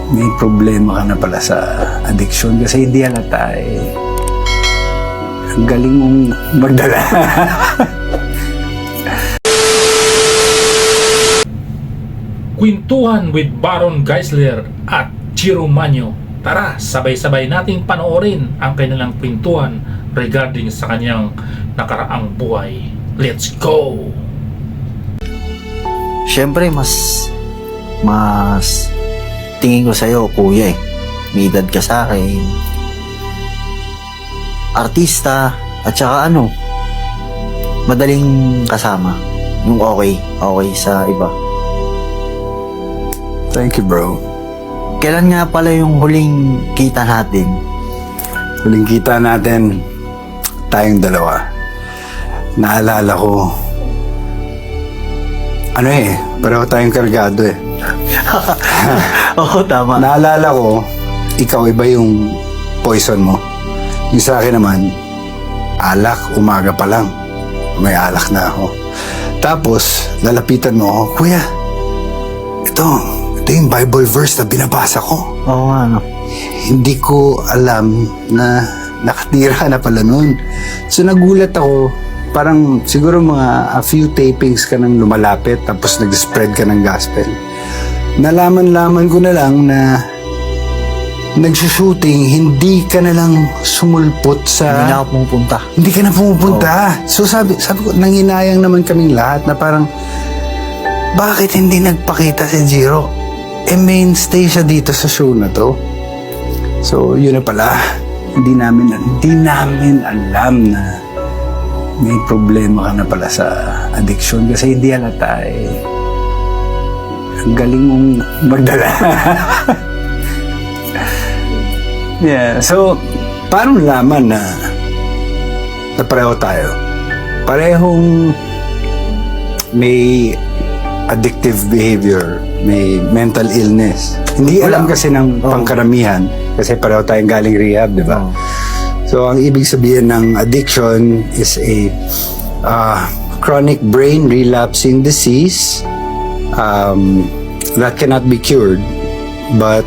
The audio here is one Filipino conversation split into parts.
may problema ka na pala sa addiction kasi hindi halata eh. Ang galing mong magdala. Kwentuhan with Baron Geisler at Chiro Manyo. Tara, sabay-sabay nating panoorin ang kanilang kwentuhan regarding sa kanyang nakaraang buhay. Let's go! Siyempre, mas tingin ko sa'yo, kuya eh. May edad ka sa akin. Artista, at saka madaling kasama. Yung okay sa iba. Thank you, bro. Kailan nga pala yung huling kita natin? Huling kita natin, tayong dalawa. Naalala ko, pareho tayong kargado eh. Oo, tama. Naalala ko, ikaw iba yung poison mo. Yung sa akin naman, alak, umaga pa lang. May alak na ako. Tapos, lalapitan mo ako, Kuya, ito yung Bible verse na binabasa ko. Oo nga, Hindi ko alam na nakatira na pala nun. So nagulat ako, parang siguro mga a few tapings ka nang lumalapit tapos nag-spread ka ng gospel. Nalaman-laman ko na lang na nagsushooting, hindi ka na lang sumulpot sa... Hindi na ako pumupunta. Hindi ka na pumupunta. So sabi ko, nanginayang naman kaming lahat na parang, bakit hindi nagpakita si Jiro? Mainstay siya dito sa show na to. So, yun na pala. Hindi namin alam na may problema ka na pala sa addiction kasi hindi halata eh. Ang galing mong magdala. Yeah, so, paano nalaman na pareho tayo? Parehong may addictive behavior, may mental illness. Hindi alam kasi ng pangkaramihan kasi pareho tayong galing rehab, di ba? So, ang ibig sabihin ng addiction is a chronic brain relapsing disease that cannot be cured, but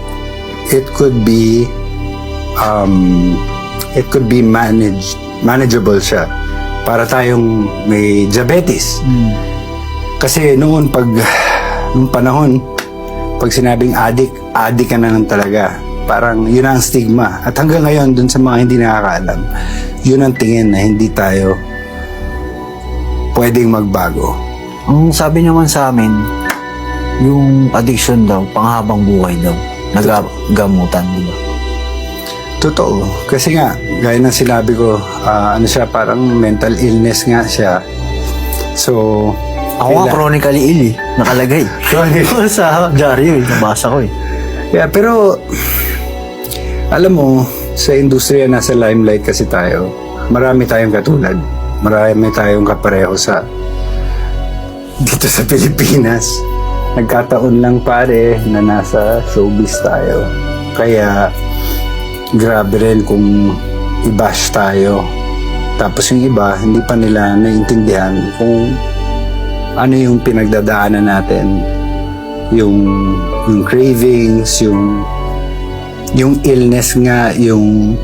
it could be manageable siya. Para tayong may diabetes. Kasi nung panahon, pag sinabing addict ka na lang talaga. Parang yun ang stigma. At hanggang ngayon, dun sa mga hindi nakakaalam, yun ang tingin na hindi tayo pwedeng magbago. Ang sabi naman sa amin, yung addiction daw, panghabang buhay daw. Nagamutan, di ba? Totoo. Kasi nga, gaya ng sinabi ko, siya, parang mental illness nga siya. So, ako nga chronically ill eh. Nakalagay. Sa diaryo eh. Nabasa ko eh. Yeah, pero alam mo, sa industriya nasa limelight kasi tayo, marami tayong katulad. Marami tayong kapareho dito sa Pilipinas. Nagkataon lang pare na nasa showbiz tayo. Kaya grabe rin kung i-bash tayo. Tapos yung iba, hindi pa nila naiintindihan kung ano yung pinagdadaanan natin, yung cravings, yung illness nga, yung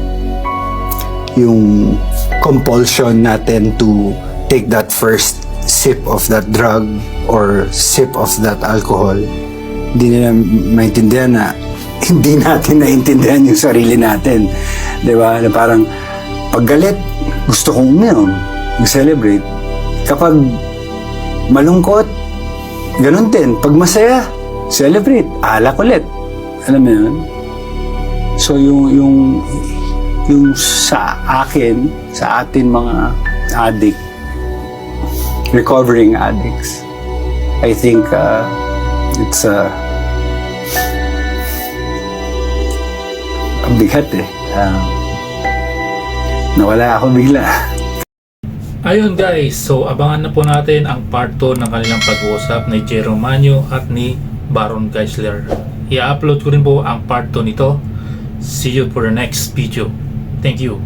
compulsion natin to take that first sip of that drug or sip of that alcohol. Hindi nila maintindihan na hindi natin naintindihan yung sarili natin. Diba? Na parang paggalit, gusto kong uminom, mag-celebrate. Kapag malungkot, ganun din. Pag masaya, celebrate. Alak ulit. Alam mo yun? So, yung sa akin, sa atin mga addict, recovering addicts, I think it's ang bigat eh. Nawala ako bigla. Ayun guys, so abangan na po natin ang part 2 ng kanilang pag-uusap ni Chiro Manyo at ni Baron Geisler. I-upload ko rin po ang part 2 nito. See you for the next video. Thank you.